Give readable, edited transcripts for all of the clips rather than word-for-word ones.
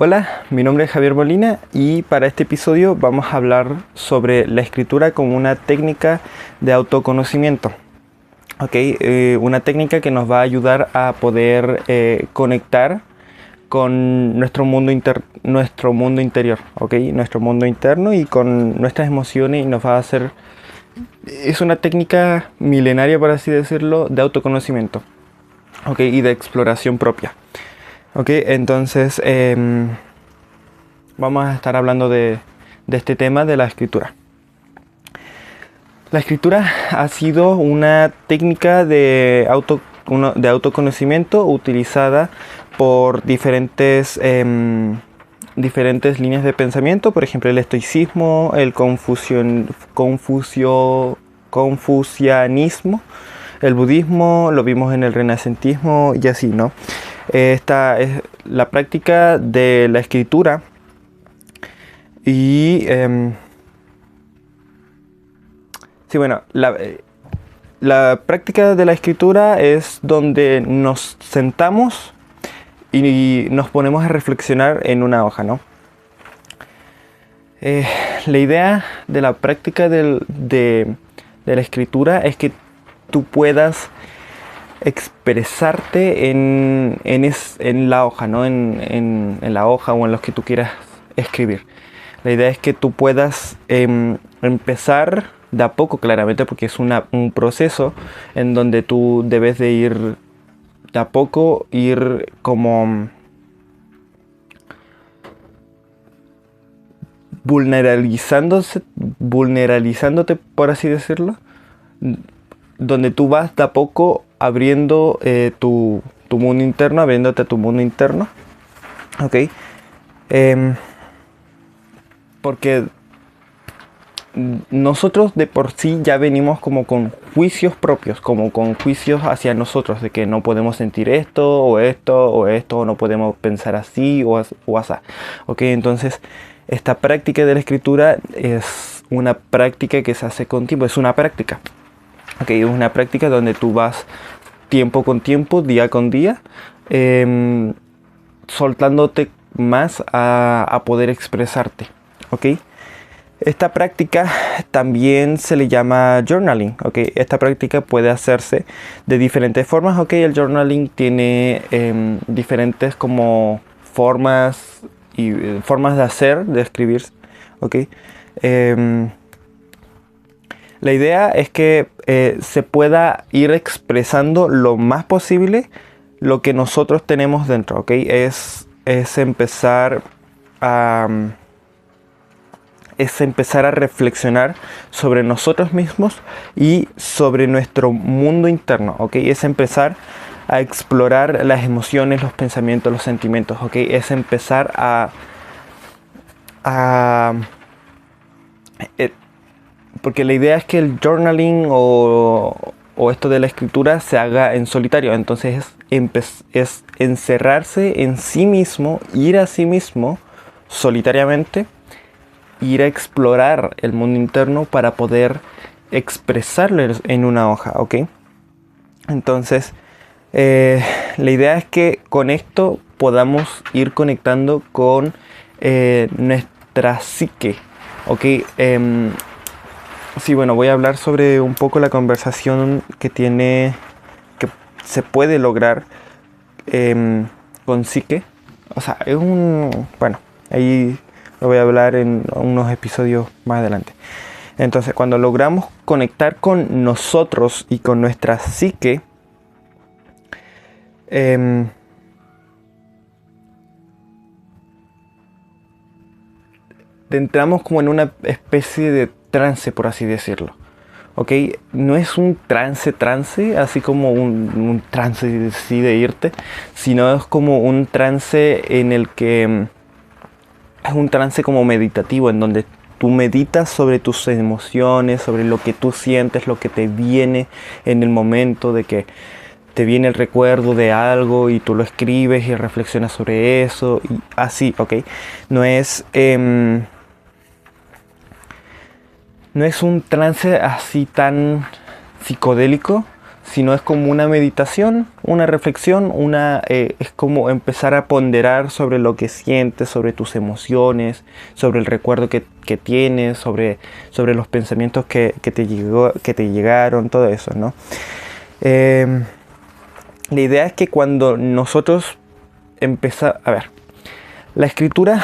Hola, mi nombre es Javier Molina y para este episodio vamos a hablar sobre la escritura como una técnica de autoconocimiento. Una técnica que nos va a ayudar a poder conectar con nuestro mundo interior, nuestro mundo interno y con nuestras emociones y nos va a hacer... Es una técnica milenaria, por así decirlo, de autoconocimiento, y de exploración propia. Entonces vamos a estar hablando de este tema de la escritura. La escritura ha sido una técnica de autoconocimiento utilizada por diferentes líneas de pensamiento, por ejemplo el estoicismo, el confucianismo, el budismo, lo vimos en el renacentismo y así, ¿no? Esta es la práctica de la escritura y la práctica de la escritura es donde nos sentamos y nos ponemos a reflexionar en una hoja, ¿no? La idea de la práctica de la escritura es que tú puedas expresarte en la hoja, ¿no? En la hoja o en lo que tú quieras escribir. La idea es que tú puedas empezar de a poco, claramente, porque es un proceso en donde tú debes de ir de a poco, ir como vulneralizándote, por así decirlo, donde tú vas de a poco abriendo tu mundo interno, abriéndote a tu mundo interno, porque nosotros de por sí ya venimos como con juicios propios, como con juicios hacia nosotros, de que no podemos sentir esto, o no podemos pensar así, o así, entonces esta práctica de la escritura es una práctica que se hace con tiempo, es una práctica. Es una práctica donde tú vas tiempo con tiempo, día con día, soltándote más a poder expresarte. Esta práctica también se le llama journaling. Esta práctica puede hacerse de diferentes formas. El journaling tiene diferentes como formas de hacer, de escribir. La idea es que se pueda ir expresando lo más posible lo que nosotros tenemos dentro, Es empezar a reflexionar sobre nosotros mismos y sobre nuestro mundo interno, Es empezar a explorar las emociones, los pensamientos, los sentimientos, Es empezar porque la idea es que el journaling o esto de la escritura se haga en solitario. Entonces es encerrarse en sí mismo, ir a sí mismo solitariamente, ir a explorar el mundo interno para poder expresarlo en una hoja, Entonces la idea es que con esto podamos ir conectando con nuestra psique, Sí, voy a hablar sobre un poco la conversación que se puede lograr con psique. Ahí lo voy a hablar en unos episodios más adelante. Entonces, cuando logramos conectar con nosotros y con nuestra psique, entramos como en una especie de trance, por así decirlo. No es un trance, así como un trance así de irte, sino es como un trance en el que es un trance como meditativo, en donde tú meditas sobre tus emociones, sobre lo que tú sientes, lo que te viene en el momento de que te viene el recuerdo de algo y tú lo escribes y reflexionas sobre eso y así, No es no es un trance así tan psicodélico, sino es como una meditación, una reflexión, es como empezar a ponderar sobre lo que sientes, sobre tus emociones, sobre el recuerdo que tienes, sobre los pensamientos que te llegaron, todo eso, ¿no? La idea es que cuando nosotros empezamos... A ver, la escritura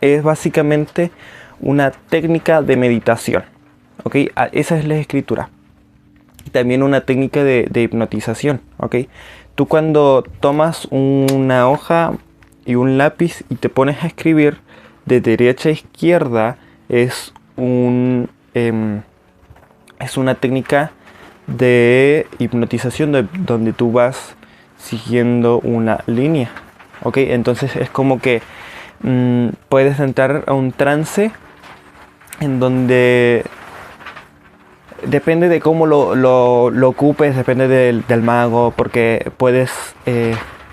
es básicamente una técnica de meditación, ¿ok? Esa es la escritura. También una técnica de hipnotización, ¿ok? Tú cuando tomas una hoja y un lápiz y te pones a escribir de derecha a izquierda, es una técnica de hipnotización donde tú vas siguiendo una línea, ¿ok? Entonces es como que puedes entrar a un trance en donde depende de cómo lo ocupes, depende del mago, porque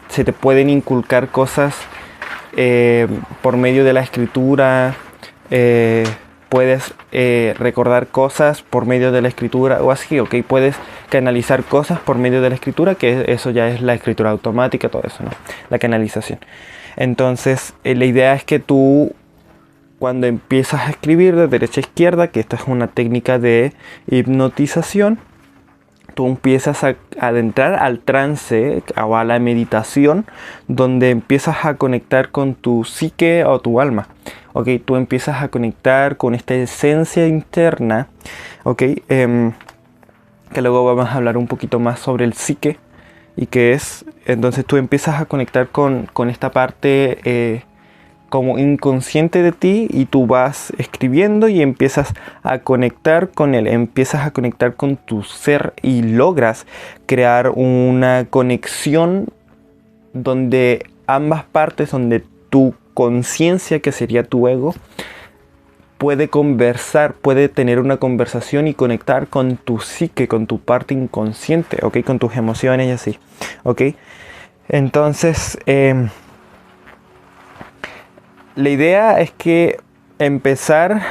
se te pueden inculcar cosas por medio de la escritura, puedes recordar cosas por medio de la escritura o así, ¿ok? Puedes canalizar cosas por medio de la escritura, que eso ya es la escritura automática, todo eso, ¿no? La canalización. Entonces, la idea es que tú, cuando empiezas a escribir de derecha a izquierda, que esta es una técnica de hipnotización, tú empiezas a adentrar al trance o a la meditación, donde empiezas a conectar con tu psique o tu alma. ¿Ok? Tú empiezas a conectar con esta esencia interna, ¿ok? Que luego vamos a hablar un poquito más sobre el psique y qué es. Entonces tú empiezas a conectar con esta parte como inconsciente de ti, y tú vas escribiendo y empiezas a conectar con él, empiezas a conectar con tu ser y logras crear una conexión donde ambas partes, donde tu conciencia, que sería tu ego, puede conversar, puede tener una conversación y conectar con tu psique, con tu parte inconsciente, ¿ok? Con tus emociones y así, ¿ok? Entonces, la idea es que empezar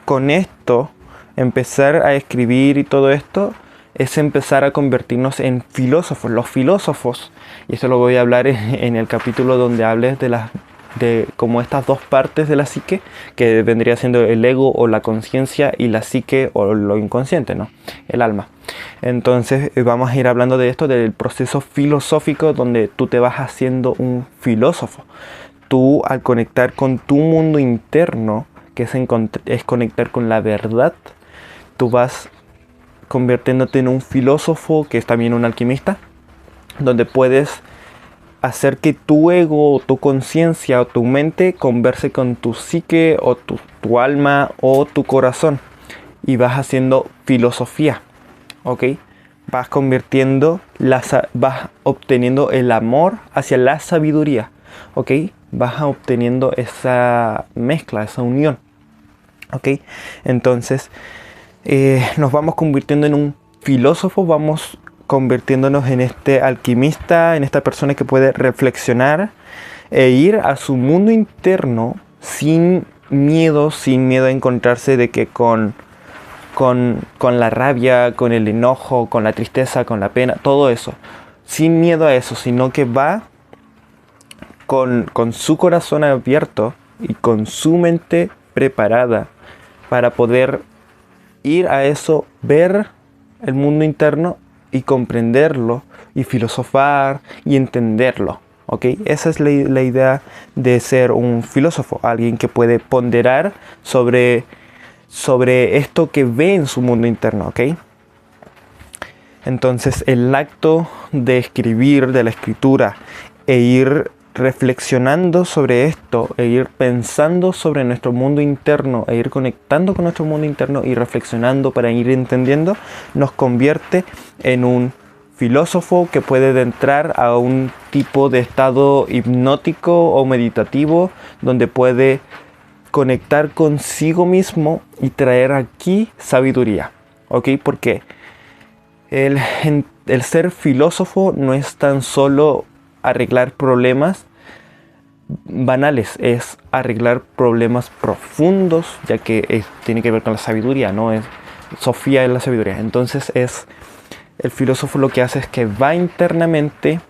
con esto, empezar a escribir y todo esto, es empezar a convertirnos en filósofos. Los filósofos, y esto lo voy a hablar en el capítulo donde hables de como estas dos partes de la psique, que vendría siendo el ego o la conciencia, y la psique o lo inconsciente, ¿no? El alma. Entonces vamos a ir hablando de esto, del proceso filosófico, donde tú te vas haciendo un filósofo. Tú, al conectar con tu mundo interno, que es conectar con la verdad, tú vas convirtiéndote en un filósofo, que es también un alquimista, donde puedes hacer que tu ego, o tu conciencia, o tu mente converse con tu psique, o tu alma, o tu corazón, y vas haciendo filosofía, ¿ok? Vas obteniendo el amor hacia la sabiduría, ¿ok? Vas obteniendo esa mezcla, esa unión, ¿ok? Entonces nos vamos convirtiendo en un filósofo, vamos convirtiéndonos en este alquimista, en esta persona que puede reflexionar e ir a su mundo interno sin miedo a encontrarse de que con la rabia, con el enojo, con la tristeza, con la pena, todo eso, sin miedo a eso, sino que va con su corazón abierto y con su mente preparada para poder ir a eso, ver el mundo interno y comprenderlo y filosofar y entenderlo, ¿ok? Esa es la idea de ser un filósofo, alguien que puede ponderar sobre esto que ve en su mundo interno, ¿ok? Entonces el acto de escribir, de la escritura, e ir reflexionando sobre esto, e ir pensando sobre nuestro mundo interno, e ir conectando con nuestro mundo interno y reflexionando para ir entendiendo, nos convierte en un filósofo que puede entrar a un tipo de estado hipnótico o meditativo, donde puede conectar consigo mismo y traer aquí sabiduría, ¿ok? Porque el ser filósofo no es tan solo arreglar problemas banales, es arreglar problemas profundos, ya que tiene que ver con la sabiduría, ¿no? Sofía es la sabiduría. Entonces es el filósofo lo que hace es que va internamente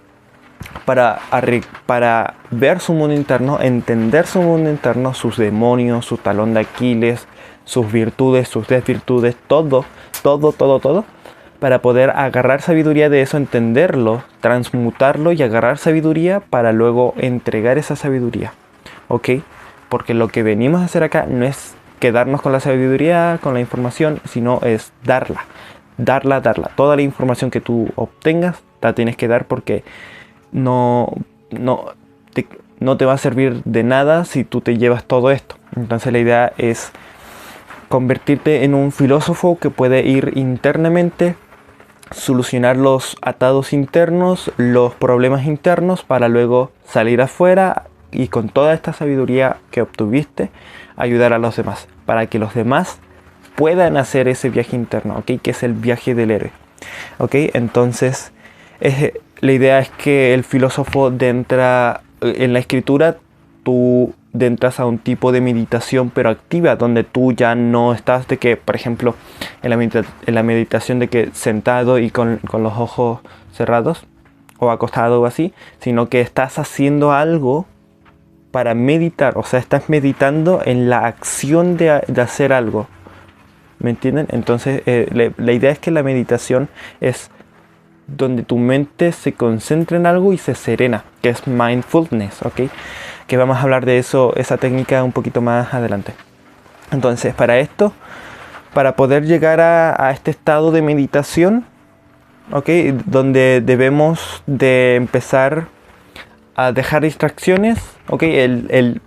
para ver su mundo interno, entender su mundo interno, sus demonios, su talón de Aquiles, sus virtudes, sus desvirtudes, todo, para poder agarrar sabiduría de eso, entenderlo, transmutarlo y agarrar sabiduría para luego entregar esa sabiduría. ¿Ok? Porque lo que venimos a hacer acá no es quedarnos con la sabiduría, con la información, sino es darla. Toda la información que tú obtengas, la tienes que dar porque no te va a servir de nada si tú te llevas todo esto. Entonces la idea es convertirte en un filósofo que puede ir internamente, solucionar los atados internos, los problemas internos, para luego salir afuera y con toda esta sabiduría que obtuviste, ayudar a los demás, para que los demás puedan hacer ese viaje interno, ¿ok? Que es el viaje del héroe, ¿ok? Entonces, la idea es que el filósofo entra en la escritura, tú entras a un tipo de meditación pero activa, donde tú ya no estás de que, por ejemplo, en la meditación de que sentado y con los ojos cerrados o acostado o así, sino que estás haciendo algo para meditar, o sea, estás meditando en la acción de hacer algo, ¿me entienden? Entonces la idea es que la meditación es donde tu mente se concentra en algo y se serena, que es mindfulness, ¿ok? Que vamos a hablar de eso, esa técnica un poquito más adelante. Entonces, para poder llegar a este estado de meditación, ¿ok? Donde debemos de empezar a dejar distracciones, ¿ok?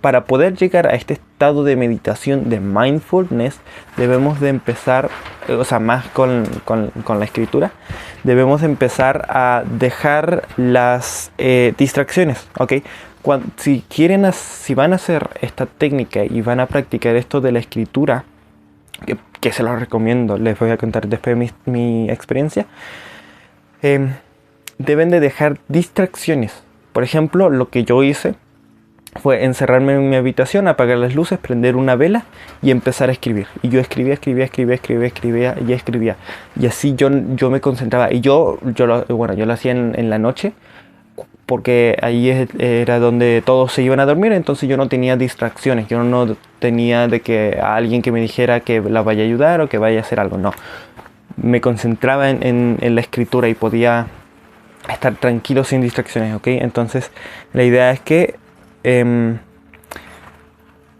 Para poder llegar a este estado de meditación, de mindfulness, debemos de empezar, o sea, más con la escritura, debemos de empezar a dejar las distracciones, ¿ok? Si van a hacer esta técnica y van a practicar esto de la escritura, que se los recomiendo, les voy a contar después mi experiencia, deben de dejar distracciones. Por ejemplo, lo que yo hice fue encerrarme en mi habitación, apagar las luces, prender una vela y empezar a escribir. Y yo escribía y escribía. Y así yo me concentraba. Y yo lo hacía en la noche, porque ahí era donde todos se iban a dormir, entonces yo no tenía distracciones. Yo no tenía de que a alguien que me dijera que la vaya a ayudar o que vaya a hacer algo. No. Me concentraba en la escritura y podía estar tranquilo sin distracciones, ¿ok? Entonces la idea es que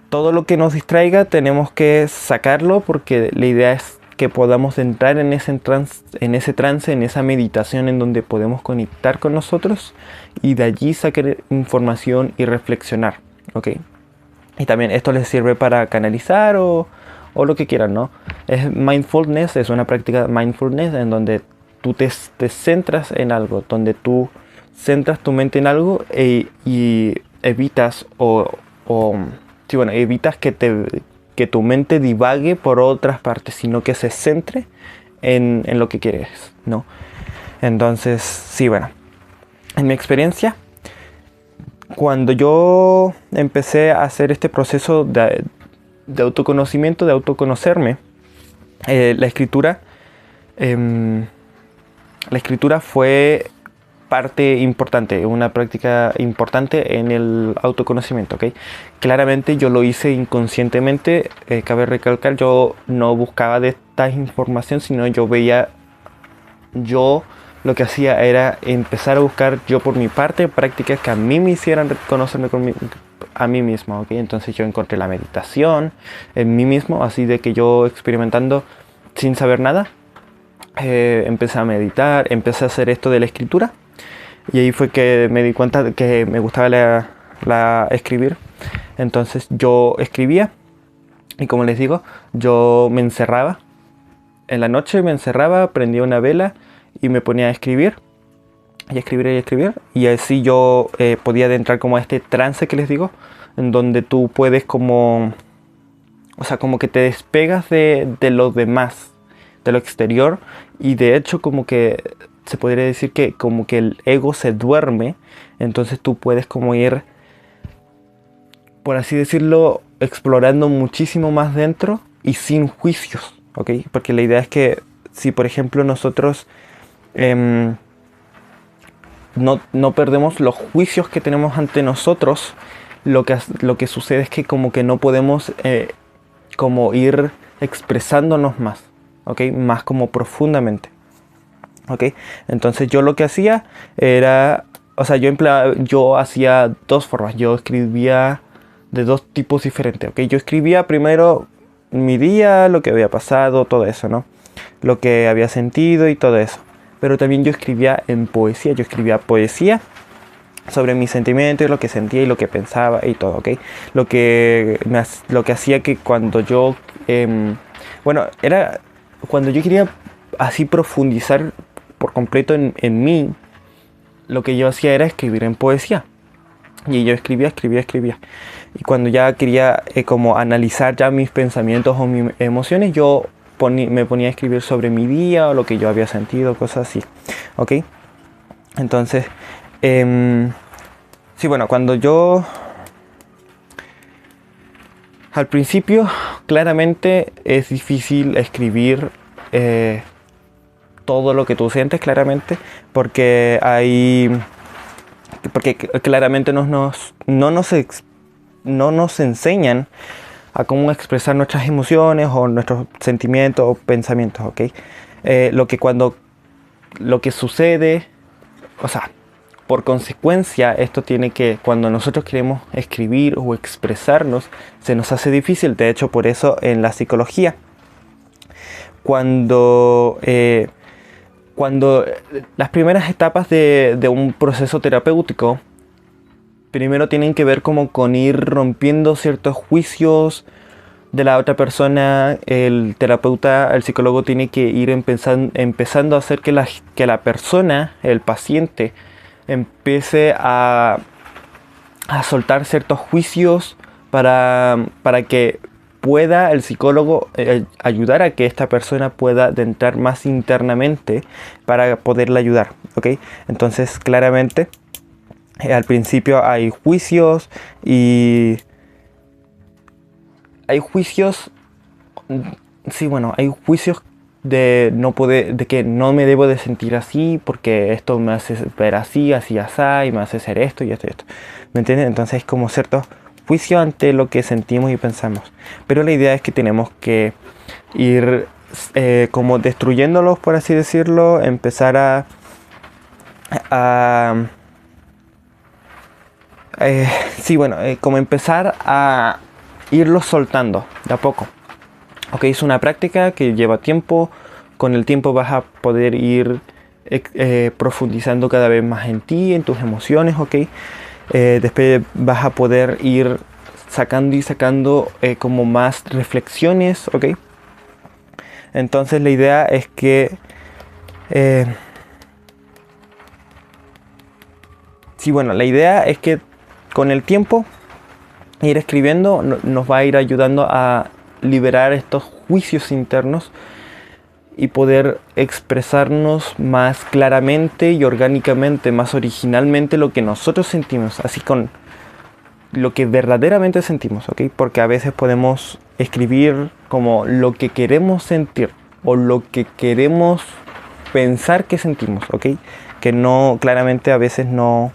todo lo que nos distraiga tenemos que sacarlo, porque la idea es que podamos entrar en ese trance, en esa meditación en donde podemos conectar con nosotros y de allí sacar información y reflexionar, ¿ok? Y también esto les sirve para canalizar o lo que quieran, ¿no? Mindfulness es una práctica de mindfulness en donde tú te centras en algo, donde tú centras tu mente en algo y evitas evitas que tu mente divague por otras partes, sino que se centre en lo que quieres, ¿no? Entonces, sí, bueno, en mi experiencia, cuando yo empecé a hacer este proceso de autoconocimiento, de autoconocerme, la escritura fue parte importante, una práctica importante en el autoconocimiento, ¿ok? Claramente yo lo hice inconscientemente, cabe recalcar, yo no buscaba de esta información, sino yo lo que hacía era empezar a buscar yo por mi parte prácticas que a mí me hicieran reconocerme a mí mismo, ¿ok? Entonces yo encontré la meditación en mí mismo, así de que yo experimentando sin saber nada, empecé a meditar, empecé a hacer esto de la escritura. Y ahí fue que me di cuenta de que me gustaba escribir. Entonces yo escribía y, como les digo, yo me encerraba. En la noche me encerraba, prendía una vela y me ponía a escribir. Y escribir. Y así yo podía entrar como a este trance que les digo, en donde tú puedes como que te despegas de lo demás, de lo exterior. Y de hecho como que se podría decir que como que el ego se duerme, entonces tú puedes como ir, por así decirlo, explorando muchísimo más dentro y sin juicios, ¿ok? Porque la idea es que si, por ejemplo, nosotros no perdemos los juicios que tenemos ante nosotros. Lo que sucede es que como que no podemos como ir expresándonos más, ¿ok? Más como profundamente, ¿ok? Entonces yo lo que hacía era, o sea, yo hacía dos formas. Yo escribía de dos tipos diferentes, ¿ok? Yo escribía primero mi día, lo que había pasado, todo eso, ¿no? Lo que había sentido y todo eso. Pero también yo escribía en poesía. Yo escribía poesía sobre mis sentimientos, lo que sentía y lo que pensaba y todo, ¿ok? Lo que hacía que cuando yo... era cuando yo quería así profundizar por completo en mí, lo que yo hacía era escribir en poesía. Y yo escribía. Y cuando ya quería como analizar ya mis pensamientos o mis emociones, yo me ponía a escribir sobre mi día o lo que yo había sentido, cosas así, ¿ok? Entonces, sí, bueno, cuando yo... Al principio, claramente es difícil escribir todo lo que tú sientes, claramente, porque claramente no nos enseñan a cómo expresar nuestras emociones o nuestros sentimientos o pensamientos, ¿ok? Lo que sucede, o sea, por consecuencia, cuando nosotros queremos escribir o expresarnos, se nos hace difícil. De hecho, por eso en la psicología, cuando las primeras etapas de un proceso terapéutico, primero tienen que ver como con ir rompiendo ciertos juicios de la otra persona. El terapeuta, el psicólogo tiene que ir empezando a hacer que la persona, el paciente, empiece a soltar ciertos juicios para que pueda el psicólogo ayudar a que esta persona pueda adentrar más internamente para poderla ayudar, ¿ok? Entonces, claramente, al principio hay juicios y... Hay juicios... Sí, bueno, hay juicios de que no me debo de sentir así porque esto me hace ver así, así, y me hace hacer esto y esto y esto. ¿Me entienden? Entonces es como cierto juicio ante lo que sentimos y pensamos. Pero la idea es que tenemos que ir como destruyéndolos, por así decirlo, empezar como empezar a irlos soltando de a poco. Ok, es una práctica que lleva tiempo. Con el tiempo vas a poder ir profundizando cada vez más en ti, en tus emociones, ok. Después vas a poder ir sacando como más reflexiones, ok. Entonces la idea es que la idea es que con el tiempo ir escribiendo nos va a ir ayudando a liberar estos juicios internos y poder expresarnos más claramente y orgánicamente, más originalmente lo que nosotros sentimos, así con lo que verdaderamente sentimos, ¿ok? Porque a veces podemos escribir como lo que queremos sentir o lo que queremos pensar que sentimos, ¿ok? Que no, claramente a veces no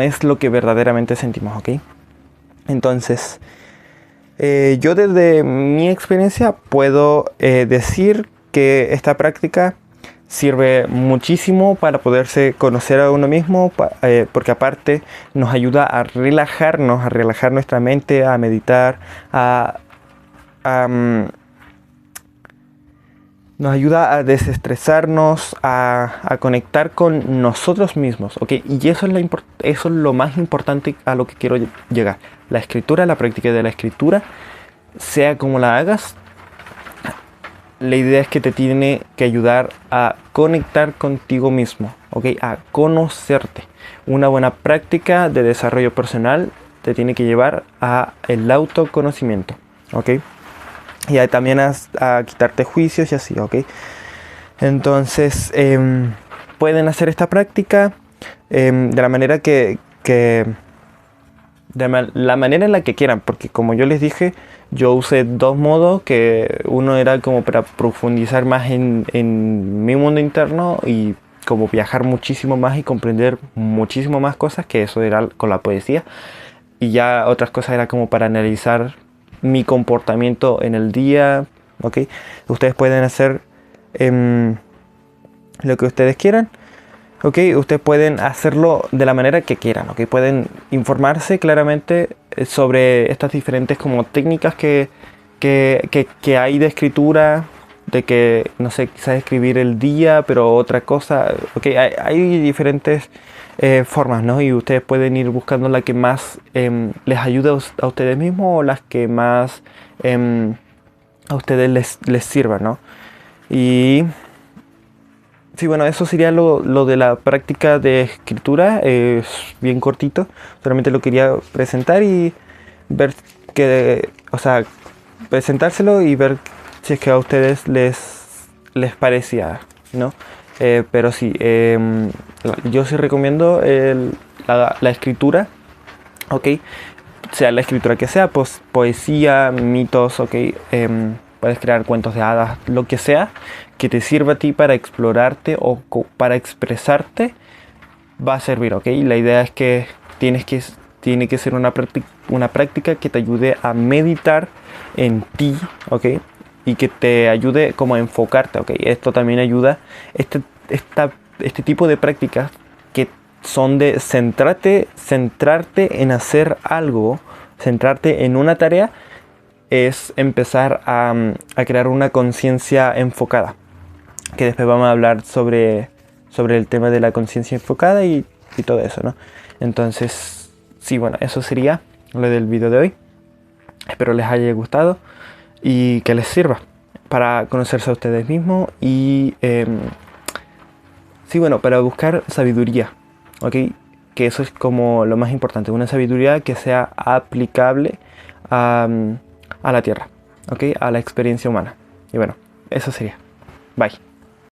es lo que verdaderamente sentimos, ¿ok? Entonces, yo desde mi experiencia puedo decir que esta práctica sirve muchísimo para poderse conocer a uno mismo, porque aparte nos ayuda a relajar nuestra mente, a meditar, nos ayuda a desestresarnos, a conectar con nosotros mismos, ¿ok? Y eso es lo más importante a lo que quiero llegar. La escritura, la práctica de la escritura, sea como la hagas, la idea es que te tiene que ayudar a conectar contigo mismo, ¿ok? A conocerte. Una buena práctica de desarrollo personal te tiene que llevar a el autoconocimiento, ¿ok? Y también a quitarte juicios y así, ¿ok? Entonces, pueden hacer esta práctica de la manera que la manera en la que quieran, porque como yo les dije, yo usé dos modos, que uno era como para profundizar más en mi mundo interno y como viajar muchísimo más y comprender muchísimo más cosas, que eso era con la poesía, y ya otras cosas era como para analizar mi comportamiento en el día, ¿ok? Ustedes pueden hacer lo que ustedes quieran. Ok, ustedes pueden hacerlo de la manera que quieran, ok, pueden informarse claramente sobre estas diferentes como técnicas que hay de escritura, de que, no sé, quizás escribir el día, pero otra cosa, ok, hay diferentes formas, ¿no? Y ustedes pueden ir buscando la que más les ayude a ustedes mismos o las que más a ustedes les sirvan, ¿no? Y sí, bueno, eso sería lo de la práctica de escritura. Es bien cortito. Solamente lo quería presentar y ver que, o sea, presentárselo y ver si es que a ustedes les parecía, ¿no? Pero sí, yo sí recomiendo la escritura, ¿ok? Sea la escritura que sea, pues poesía, mitos, ¿ok? Puedes crear cuentos de hadas, lo que sea que te sirva a ti para explorarte o para expresarte, va a servir, ¿ok? La idea es que tiene que ser una práctica que te ayude a meditar en ti, ¿ok? Y que te ayude como a enfocarte, ¿ok? Esto también ayuda, este tipo de prácticas que son de centrarte en hacer algo, centrarte en una tarea, es empezar a crear una conciencia enfocada, que después vamos a hablar sobre el tema de la conciencia enfocada y todo eso, ¿no? Entonces, sí, bueno, eso sería lo del video de hoy. Espero les haya gustado y que les sirva para conocerse a ustedes mismos y, sí, bueno, para buscar sabiduría, ¿ok? Que eso es como lo más importante, una sabiduría que sea aplicable a la Tierra, ¿ok? A la experiencia humana. Y bueno, eso sería. Bye.